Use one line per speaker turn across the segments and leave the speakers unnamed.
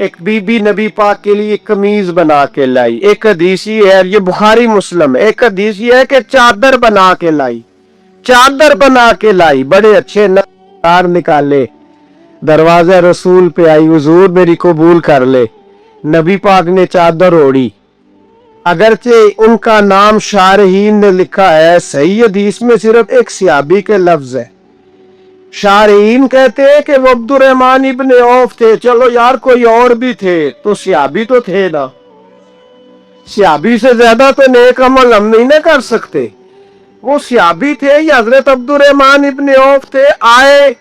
ایک be be نبی پاک کے لیے قمیض بنا کے لائی. ایک حدیث یہ ہے, یہ بخاری مسلم ہے, ایک حدیث یہ ہے کہ چادر بنا کے لائی, چادر بنا کے لائی, بڑے اچھے نظر نکالے, دروازہ رسول پہ آئی, حضور میری قبول کر لے. نبی پاک نے چادر اوڑی. اگرچہ ان کا نام شارحین نے لکھا ہے, صحیح حدیث میں صرف ایک صحابی کے لفظ ہے. شارحین کہتے ہیں کہ وہ عبد الرحمن ابن عوف تھے. چلو یار کوئی اور بھی تھے تو صحابی تو تھے نا, صحابی سے زیادہ تو نیک عمل ہم نہیں نہ کر سکتے. وہ صحابی تھے, یہ حضرت عبد الرحمن ابن عوف تھے. آئے,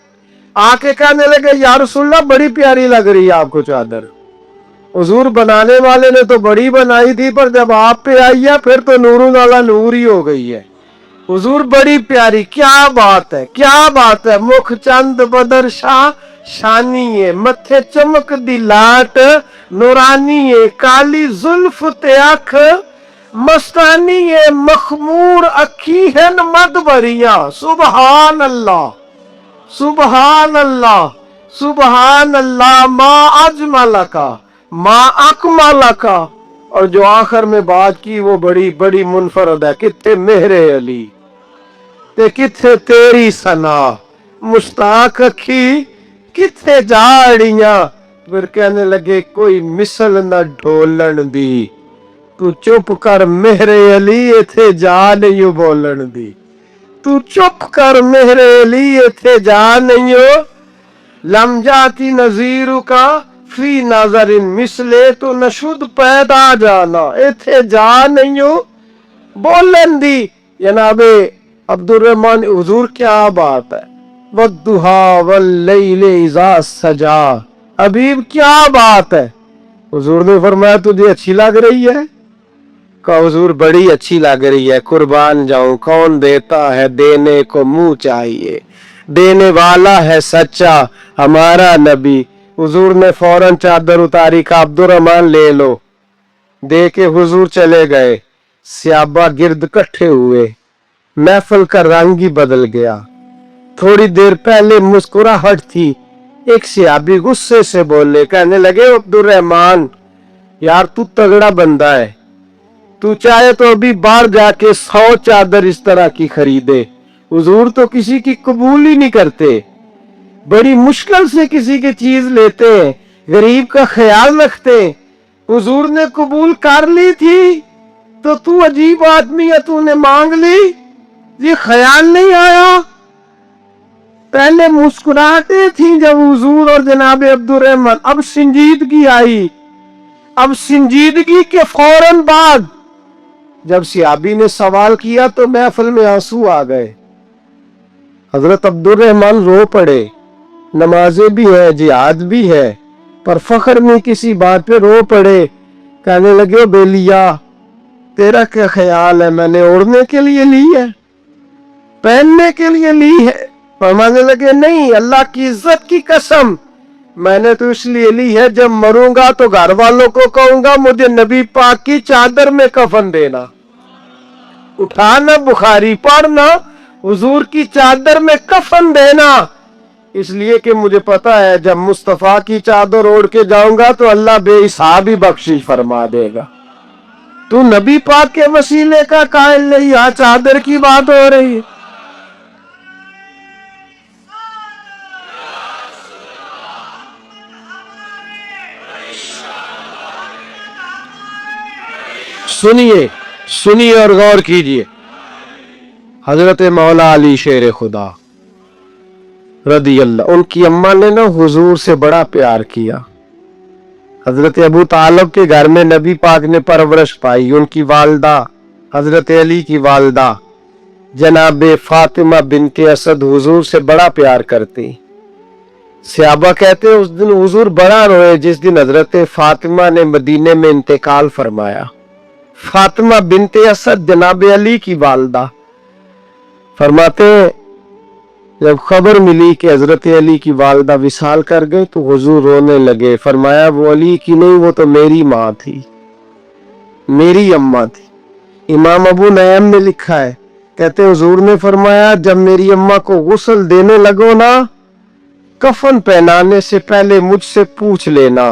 آ کے کہنے لگے یا رسول اللہ بڑی پیاری لگ رہی ہے آپ کو چادر. حضور بنانے والے نے تو بڑی بنائی تھی, پر جب آپ پہ آئی ہے پھر تو نور والا نور ہی ہو گئی ہے. حضور بڑی پیاری, کیا بات ہے, کیا بات ہے. مکھ چند بدر شاہ شانی ہے, متھے چمک دی لاٹ نورانی ہے, کالی زلف تے اکھ مستانی ہے, مخمور اکھی ہیں مدبریاں. سبحان اللہ, سبحان اللہ, سبحان اللہ. ما اجمل کا, ما اکمل کا. اور جو آخر میں بات کی وہ بڑی بڑی منفرد ہے, کتنے مہر علی تے کتنے تیری ثنا, مشتاق اکھی کتنے جاڑیاں. پھر کہنے لگے کوئی مثل نہ ڈھولن دی, تو چپ کر مہر علی ایتھے جا نہیں بولن دی. تو چپ کر مہر علی ایتھے جا نہیں ہو. لم جاتی نظیر کا فی نظر مثلے, تو نشد پیدا جانا ایتھے جا نہیں ہو بولن دی. جناب عبد الرحمن, حضور کیا بات ہے. والضحیٰ واللیل اذا سجا, حبیب کیا بات ہے. حضور نے فرمایا تجھے اچھی لگ رہی ہے؟ کہا حضور بڑی اچھی لگ رہی ہے, قربان جاؤں. کون دیتا ہے دینے کو منہ چاہیے, دینے والا ہے سچا ہمارا نبی. حضور نے فوراً چادر اتاری, کا عبد الرحمن لے لو. دے کے حضور چلے گئے. صحابہ گرد کٹھے ہوئے, محفل کا رنگ ہی بدل گیا. تھوڑی دیر پہلے مسکراہٹ تھی. ایک صحابی غصے سے بولے, کہنے لگے عبد الرحمن یار تو تگڑا بندہ ہے, تو چاہے تو ابھی باہر جا کے 100 چادر اس طرح کی خریدے. حضور تو کسی کی قبول ہی نہیں کرتے, بڑی مشکل سے کسی کی چیز لیتے ہیں, غریب کا خیال رکھتے. حضور نے قبول کر لی تھی تو عجیب آدمی ہے, تو نے مانگ لی, یہ خیال نہیں آیا. پہلے مسکراہٹیں تھیں جب حضور اور جناب عبد الرحمن, اب سنجیدگی آئی. اب سنجیدگی کے فوراً بعد جب صحابی نے سوال کیا تو محفل میں آنسو آ گئے. حضرت عبد الرحمن رو پڑے. نمازیں بھی ہے, جہاد بھی ہے, پر فخر میں کسی بات پہ رو پڑے. کہنے لگے بیلیا تیرا کیا خیال ہے, میں نے اوڑھنے کے لیے لی ہے, پہننے کے لیے لی ہے؟ فرمانے لگے نہیں, اللہ کی عزت کی قسم, میں نے تو اس لیے لی ہے جب مروں گا تو گھر والوں کو کہوں گا مجھے نبی پاک کی چادر میں کفن دینا. اٹھانا بخاری پڑھنا, حضور کی چادر میں کفن دینا. اس لیے کہ مجھے پتا ہے جب مصطفیٰ کی چادر اوڑھ کے جاؤں گا تو اللہ بے حساب ہی بخشش فرما دے گا. تو نبی پاک کے وسیلے کا قائل نہیں, یہاں چادر کی بات ہو رہی ہے. سنیے سنیے اور غور کیجئے. حضرت مولا علی شیر خدا رضی اللہ, ان کی اماں نے نا حضور سے بڑا پیار کیا. حضرت ابو طالب کے گھر میں نبی پاک نے پرورش پائی. ان کی والدہ حضرت علی کی والدہ جناب فاطمہ بنت اسد حضور سے بڑا پیار کرتی. صحابہ کہتے ہیں اس دن حضور بڑا روئے جس دن حضرت فاطمہ نے مدینے میں انتقال فرمایا. فاطمہ بنت اسد جناب علی کی والدہ فرماتے ہیں جب خبر ملی کہ حضرت علی کی والدہ وصال کر گئے تو حضور رونے لگے. فرمایا وہ علی کی نہیں, وہ تو میری ماں تھی, میری اماں تھی. امام ابو نعیم نے لکھا ہے, کہتے حضور نے فرمایا جب میری اماں کو غسل دینے لگو نا, کفن پہنانے سے پہلے مجھ سے پوچھ لینا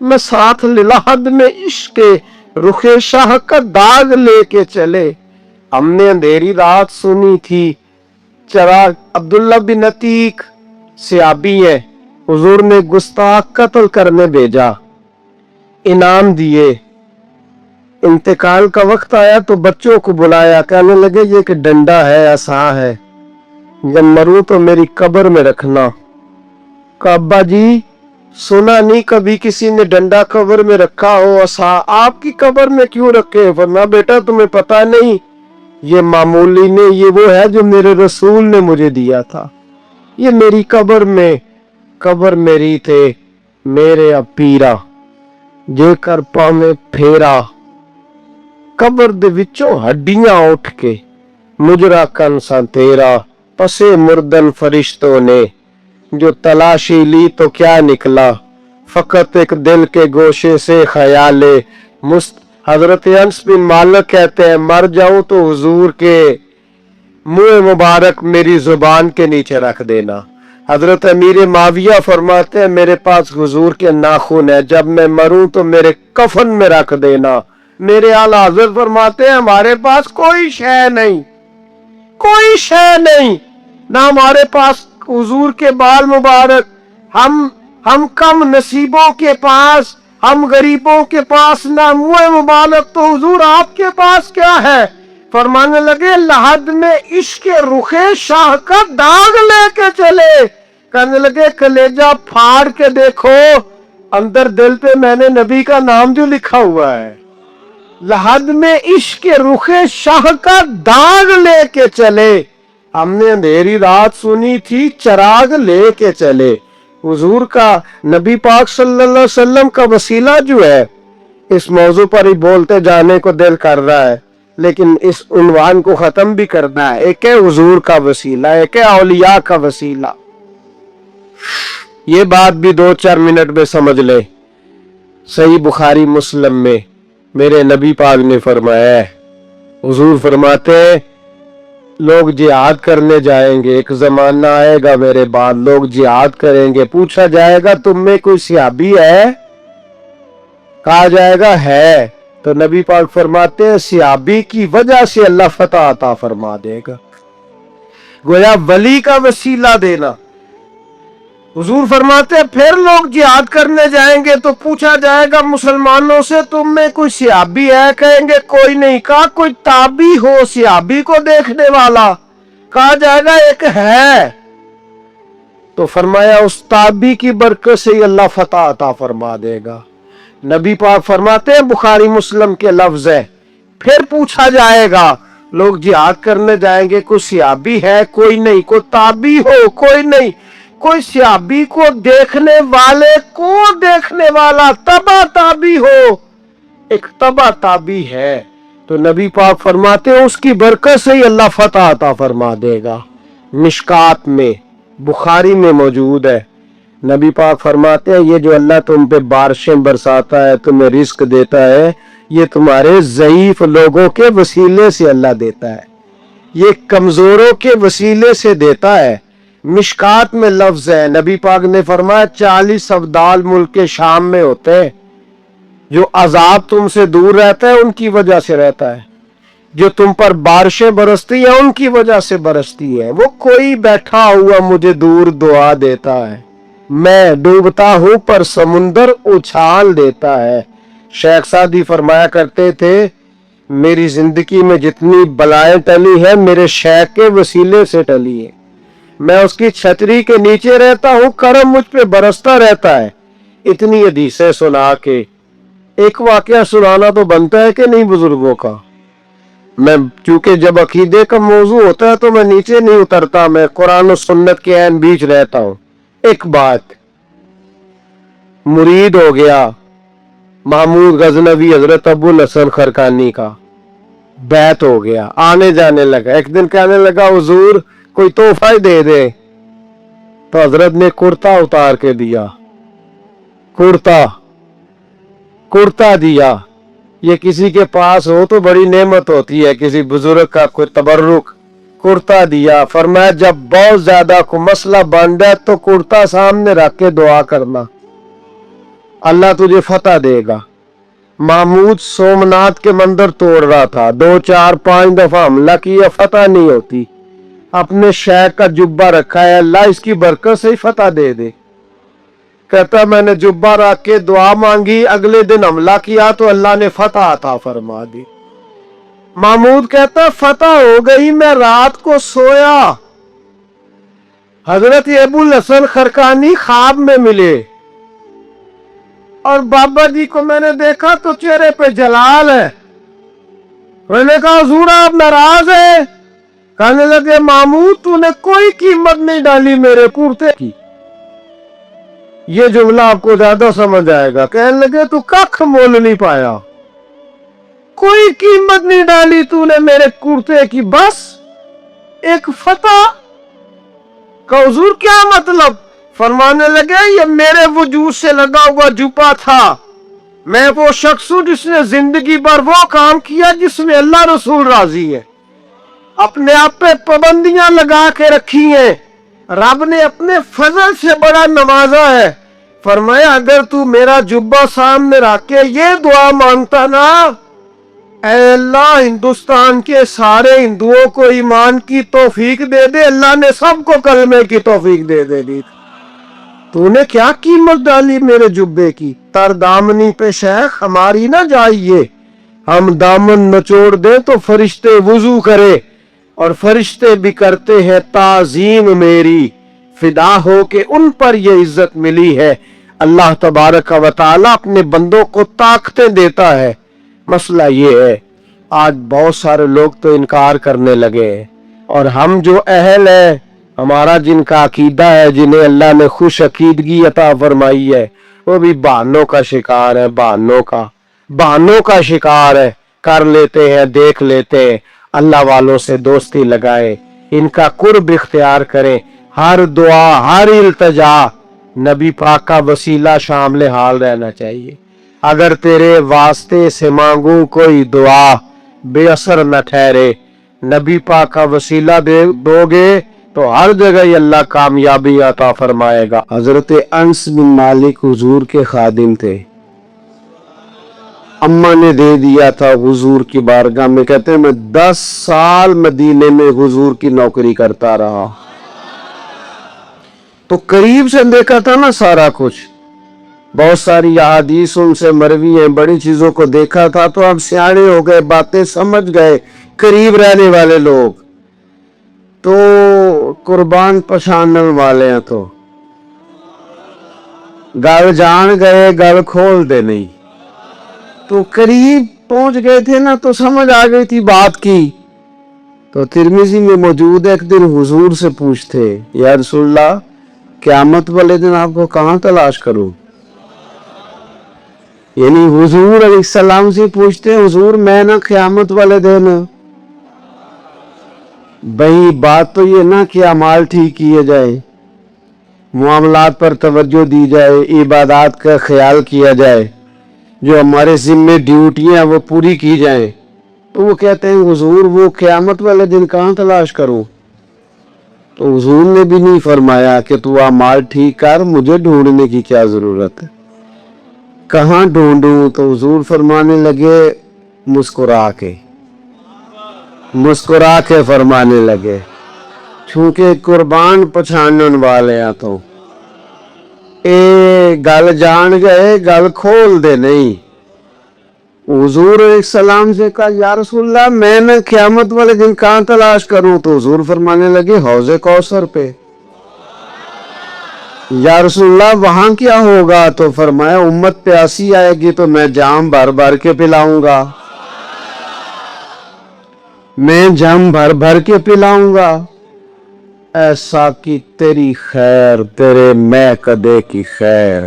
میں ساتھ لحد میں عشق کے رخ شاہ کا داغ لے کے چلے. ہم نے اندھیری رات سنی تھی چراغ. عبداللہ بن عتیق صحابی ہے, حضور نے گستاخ قتل کرنے بھیجا, انعام دیے. انتقال کا وقت آیا تو بچوں کو بلایا, کہنے لگے یہ کہ ڈنڈا ہے, عصا ہے, جب مروں تو میری قبر میں رکھنا. کہ ابا جی سنا نہیں کبھی کسی نے ڈنڈا قبر میں رکھا ہو, عصا آپ کی قبر میں کیوں رکھے؟ فرمایا بیٹا تمہیں پتا نہیں, یہ معمولی نہیں, یہ وہ ہے جو میرے رسول نے مجھے دیا تھا. یہ میری قبر میں, قبر میری تھے میرے پیرا جے کر پاویں پھیرا. قبر دے وچوں ہڈیاں اٹھ کے مجرا کن سا تیرا. پسے مردن فرشتوں نے جو تلاشی لی تو کیا نکلا, فقط ایک دل کے گوشے سے خیال. حضرت انس بن مالک کہتے ہیں مر جاؤں تو حضور کے منہ مبارک میری زبان کے نیچے رکھ دینا. حضرت امیر معاویہ فرماتے ہیں میرے پاس حضور کے ناخن ہے, جب میں مروں تو میرے کفن میں رکھ دینا. میرے اعلیٰ حضرت فرماتے ہیں ہمارے پاس کوئی شے نہیں, کوئی شے نہیں, نہ ہمارے پاس حضور کے بال مبارک. ہم کم نصیبوں کے پاس, ہم غریبوں کے پاس نہ منہ مبارک, تو حضور آپ کے پاس کیا ہے؟ فرمانے لگے لحد میں عشق رخ شاہ کا داغ لے کے چلے. کہنے لگے کلیجہ پھاڑ کے دیکھو, اندر دل پہ میں نے نبی کا نام جو لکھا ہوا ہے. لحد میں عشق رخ شاہ کا داغ لے کے چلے. ہم نے اندھیری رات سنی تھی چراغ لے کے چلے. حضور کا, نبی پاک صلی اللہ علیہ وسلم کا وسیلہ جو ہے, اس موضوع پر ہی بولتے جانے کو دل کر رہا ہے, لیکن اس عنوان کو ختم بھی کرنا ہے. ایک ہے حضور کا وسیلہ, ایک ہے اولیاء کا وسیلہ. یہ بات بھی 2-4 منٹ میں سمجھ لے. صحیح بخاری مسلم میں میرے نبی پاک نے فرمایا ہے, حضور فرماتے ہیں لوگ جہاد کرنے جائیں گے, ایک زمانہ آئے گا میرے بعد لوگ جہاد کریں گے, پوچھا جائے گا تم میں کوئی صحابی ہے؟ کہا جائے گا ہے, تو نبی پاک فرماتے ہیں صحابی کی وجہ سے اللہ فتح عطا فرما دے گا. گویا ولی کا وسیلہ دینا. حضور فرماتے ہیں پھر لوگ جہاد کرنے جائیں گے تو پوچھا جائے گا مسلمانوں سے تم میں کوئی صحابی ہے؟ کہیں گے کوئی نہیں. کہا کوئی تابعی ہو صحابی کو دیکھنے والا؟ کہا جائے گا ایک ہے. تو فرمایا اس تابعی کی برکت سے ہی اللہ فتح عطا فرما دے گا. نبی پاک فرماتے ہیں بخاری مسلم کے لفظ ہے, پھر پوچھا جائے گا لوگ جہاد کرنے جائیں گے کوئی صحابی ہے؟ کوئی نہیں. کوئی تابعی ہو؟ کوئی نہیں. کوئی صحابی کو دیکھنے والے کو دیکھنے والا تبع تابعی ہو؟ ایک تبع تابعی ہے. تو نبی پاک فرماتے ہیں اس کی برکت سے ہی اللہ فتح عطا فرما دے گا. مشکات میں, بخاری میں موجود ہے. نبی پاک فرماتے ہیں یہ جو اللہ تم پہ بارشیں برساتا ہے, تمہیں رزق دیتا ہے, یہ تمہارے ضعیف لوگوں کے وسیلے سے اللہ دیتا ہے, یہ کمزوروں کے وسیلے سے دیتا ہے. مشکات میں لفظ ہے, نبی پاک نے فرمایا 40 ابدال ملک شام میں ہوتے ہیں, جو عذاب تم سے دور رہتا ہے ان کی وجہ سے رہتا ہے, جو تم پر بارشیں برستی ہیں ان کی وجہ سے برستی ہے. وہ کوئی بیٹھا ہوا مجھے دور دعا دیتا ہے, میں ڈوبتا ہوں پر سمندر اچھال دیتا ہے. شیخ سعدی فرمایا کرتے تھے میری زندگی میں جتنی بلائیں ٹلی ہیں میرے شیخ کے وسیلے سے ٹلی ہیں. میں اس کی چھتری کے نیچے رہتا ہوں, کرم مجھ پہ برستا رہتا ہے. اتنی حدیثیں سنا کے ایک واقعہ سنانا تو بنتا ہے کہ نہیں بزرگوں کا. میں چونکہ جب عقیدے کا موضوع ہوتا ہے تو میں نیچے نہیں اترتا, میں قرآن و سنت کے عین بیچ رہتا ہوں. ایک بات, مرید ہو گیا محمود غزنوی حضرت ابو الحسن خرقانی کا, بیعت ہو گیا, آنے جانے لگا. ایک دن کہنے لگا حضور کوئی تحفہ ہی دے دے, تو حضرت نے کرتا اتار کے دیا, کرتا دیا. یہ کسی کے پاس ہو تو بڑی نعمت ہوتی ہے, کسی بزرگ کا کوئی تبرک. کرتا دیا, فرمایا جب بہت زیادہ کو مسئلہ بن جائے تو کرتا سامنے رکھ کے دعا کرنا. اللہ تجھے فتح دے گا۔ محمود سومناتھ کے مندر توڑ رہا تھا، 2 4 5 دفعہ حملہ کیا، فتح نہیں ہوتی۔ اپنے شیخ کا جبہ رکھا ہے، اللہ اس کی برکت سے ہی فتح دے دے۔ کہتا میں نے جبہ رکھ کے دعا مانگی، اگلے دن حملہ کیا تو اللہ نے فتح عطا فرما دی۔ محمود کہتا فتح ہو گئی، میں رات کو سویا، حضرت ابو الحسن خرقانی خواب میں ملے اور بابا جی کو میں نے دیکھا تو چہرے پہ جلال ہے۔ میں نے کہا حضور آپ ناراض ہیں؟ کہنے لگے محمود تو نے کوئی قیمت نہیں ڈالی میرے کرتے کی۔ یہ جملہ آپ کو زیادہ سمجھ آئے گا۔ کہنے لگے تو کخ مول نہیں پایا، کوئی قیمت نہیں ڈالی تو نے میرے کرتے کی، بس ایک فتح کا۔ حضور کیا مطلب؟ فرمانے لگے یہ میرے وجود سے لگا ہوا جبہ تھا، میں وہ شخص ہوں جس نے زندگی بھر وہ کام کیا جس میں اللہ رسول راضی ہے، اپنے آپ پہ پابندیاں لگا کے رکھی ہیں، رب نے اپنے فضل سے بڑا نوازا ہے۔ فرمایا اگر تو میرا جبہ سامنے رکھ کے یہ دعا مانگتا نا، اے اللہ ہندوستان کے سارے ہندوؤں کو ایمان کی توفیق دے دے، اللہ نے سب کو کلمے کی توفیق دے دی۔ تو نے کیا قیمت ڈالی میرے جبے کی؟ تر دامنی پہ شیخ ہماری نہ جائیے، ہم دامن نچوڑ دیں تو فرشتے وضو کرے، اور فرشتے بھی کرتے ہیں تعظیم میری، فدا ہو کے ان پر یہ عزت ملی ہے۔ اللہ تبارک و تعالی اپنے بندوں کو طاقتیں دیتا ہے۔ مسئلہ یہ ہے آج بہت سارے لوگ تو انکار کرنے لگے ہیں، اور ہم جو اہل ہیں، ہمارا جن کا عقیدہ ہے، جنہیں اللہ نے خوش عقیدگی عطا فرمائی ہے، وہ بھی بہانوں کا شکار ہے، بہانوں کا شکار ہے۔ کر لیتے ہیں، دیکھ لیتے ہیں، اللہ والوں سے دوستی لگائیں، ان کا قرب اختیار کریں، ہر دعا ہر التجا نبی پاک کا وسیلہ شامل حال رہنا چاہیے۔ اگر تیرے واسطے سے مانگوں کوئی دعا بے اثر نہ ٹھہرے، نبی پاک کا وسیلہ دو گے تو ہر جگہ ہی اللہ کامیابی عطا فرمائے گا۔ حضرت انس بن مالک حضور کے خادم تھے، اماں نے دے دیا تھا حضور کی بارگاہ میں، کہتے ہیں میں 10 سال مدینے میں حضور کی نوکری کرتا رہا، تو قریب سے دیکھا تھا نا سارا کچھ، بہت ساری احادیث ان سے مروی ہیں، بڑی چیزوں کو دیکھا تھا، تو اب سیانے ہو گئے، باتیں سمجھ گئے، قریب رہنے والے لوگ تو قربان پچھاننے والے ہیں، تو گل جان گئے گل کھول دے نہیں، تو قریب پہنچ گئے تھے نا، تو سمجھ آ گئی تھی بات کی۔ تو ترمذی میں موجود ہے، ایک دن حضور سے پوچھتے یا رسول اللہ قیامت والے دن آپ کو کہاں تلاش کروں؟ یعنی حضور علیہ السلام سے پوچھتے حضور میں نا قیامت والے دن، بھئی بات تو یہ نا کہ اعمال ٹھیک کیے جائے، معاملات پر توجہ دی جائے، عبادات کا خیال کیا جائے، جو ہمارے ذمے ڈیوٹیاں وہ پوری کی جائیں، تو وہ کہتے ہیں حضور وہ قیامت والے دن کہاں تلاش کروں؟ تو حضور نے بھی نہیں فرمایا کہ تو اعمال ٹھیک کر، مجھے ڈھونڈنے کی کیا ضرورت ہے، کہاں ڈھونڈوں؟ تو حضور فرمانے لگے مسکرا کے فرمانے لگے، چونکہ قربان پچھانن والے ہیں تو اے گل جان گئے گل کھول دے نہیں۔ حضور علیہ السلام سے کہا یا رسول اللہ میں نے قیامت والے دن کہاں تلاش کروں؟ تو حضور فرمانے لگے حوض کوثر پہ۔ یا رسول اللہ وہاں کیا ہوگا؟ تو فرمایا امت پیاسی آئے گی تو میں جام بھر بھر کے پلاؤں گا، میں جام بھر بھر کے پلاؤں گا، ایسا کہ تیری خیر تیرے میں کدے کی خیر،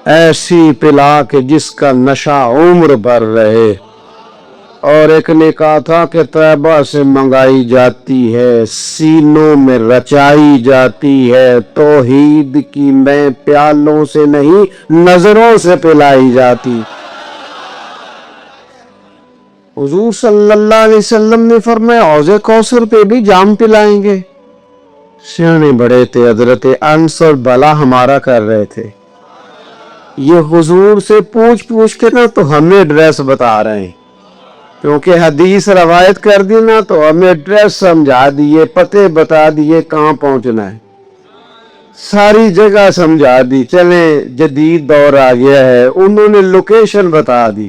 ایسی پلا کہ جس کا نشہ عمر بھر رہے۔ اور ایک نے کہا تھا کہ طیبہ سے منگائی جاتی ہے، سینوں میں رچائی جاتی ہے، توحید کی میں پیالوں سے نہیں نظروں سے پلائی جاتی۔ حضور صلی اللہ علیہ وسلم نے فرمایا حوض کوثر پہ بھی جام پلائیں گے۔ سیانے بڑے تھے، حضرت انس اور بلا ہمارا کر رہے تھے، یہ حضور سے پوچھ پوچھ کے نا تو ہمیں ایڈریس بتا رہے ہیں، کیونکہ حدیث روایت کر دی نا تو ہمیں ایڈریس سمجھا دیے، پتے بتا دیے کہاں پہنچنا ہے، ساری جگہ سمجھا دی۔ چلیں جدید دور آ گیا ہے، انہوں نے لوکیشن بتا دی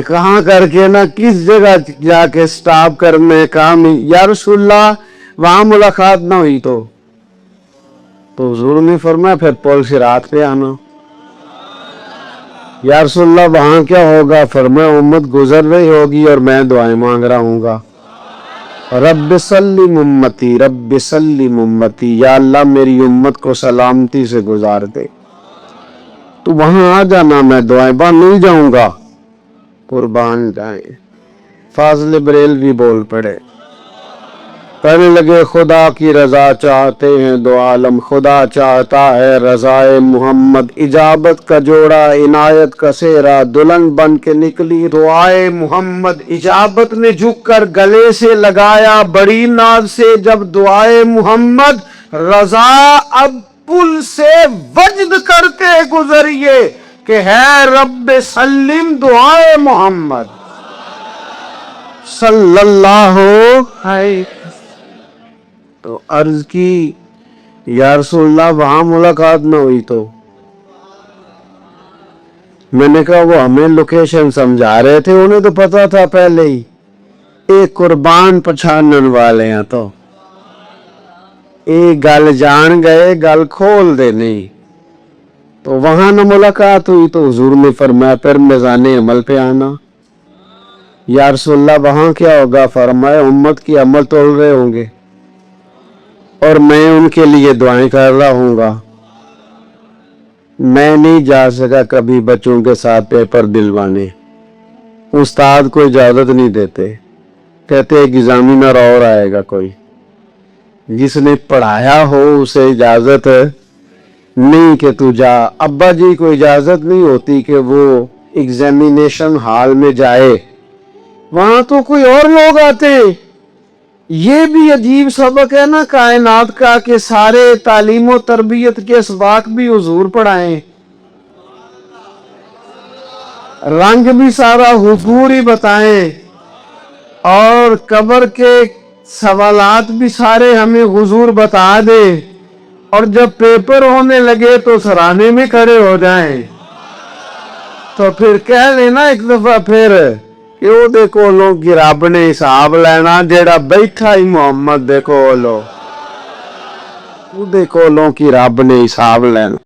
کہاں کر کے نا کس جگہ جا کے سٹاپ کرنے کام۔ یا رسول اللہ وہاں ملاقات نہ ہوئی تو حضور نے فرمایا پھر پل صراط پہ آنا۔ یا رسول اللہ وہاں کیا ہوگا؟ فرمایا امت گزر رہی ہوگی اور میں دعائیں مانگ رہا ہوں گا، رب سلم امتی، رب سلم امتی، یا اللہ میری امت کو سلامتی سے گزار دے، تو وہاں آ جانا، میں دعائیں نہیں جاؤں گا، قربان جائیں۔ فاضل بریلوی بول پڑے، کہنے لگے خدا کی رضا چاہتے ہیں دو عالم، خدا چاہتا ہے رضائے محمد، اجابت کا جوڑا عنایت کا سہرا، دلہن بن کے نکلی دعائے محمد، اجابت نے جھک کر گلے سے لگایا بڑی ناز سے جب دعائے محمد، رضا اب پل سے وجد کر کے گزریے کہ ہے رب سلم دعائے محمد صلی اللہ علیہ۔ تو عرض کی یا رسول اللہ وہاں ملاقات نہ ہوئی تو؟ میں نے کہا وہ ہمیں لوکیشن سمجھا رہے تھے، انہیں تو پتا تھا پہلے ہی، ایک قربان پچھانن والے ہیں تو ایک گل جان گئے گل کھول دے نہیں، تو وہاں نہ ملاقات ہوئی تو حضور نے فرمایا پھر میزان عمل پہ آنا۔ یا رسول اللہ وہاں کیا ہوگا؟ فرمایا امت کی عمل تول رہے ہوں گے اور میں ان کے لیے دعائیں کر رہا ہوں گا۔ میں نہیں جا سکا کبھی بچوں کے ساتھ پیپر دلوانے، استاد کو اجازت نہیں دیتے، کہتے ایگزامینر اور آئے گا کوئی، جس نے پڑھایا ہو اسے اجازت نہیں کہ تو جا۔ ابا جی کو اجازت نہیں ہوتی کہ وہ ایگزامینیشن ہال میں جائے، وہاں تو کوئی اور لوگ آتے ہیں۔ یہ بھی عجیب سبق ہے نا کائنات کا کہ سارے تعلیم و تربیت کے اسباق بھی حضور پڑھائیں، رنگ بھی سارا حضور ہی بتائیں، اور قبر کے سوالات بھی سارے ہمیں حضور بتا دے، اور جب پیپر ہونے لگے تو سرانے میں کھڑے ہو جائیں، تو پھر کہہ لینا ایک دفعہ پھر کہ وہ دے کولوں کی رب نے حساب لینا، جیڑا بیٹھا ہی محمد دے کولوں، وہ دے کولوں کی رب نے حساب لینا۔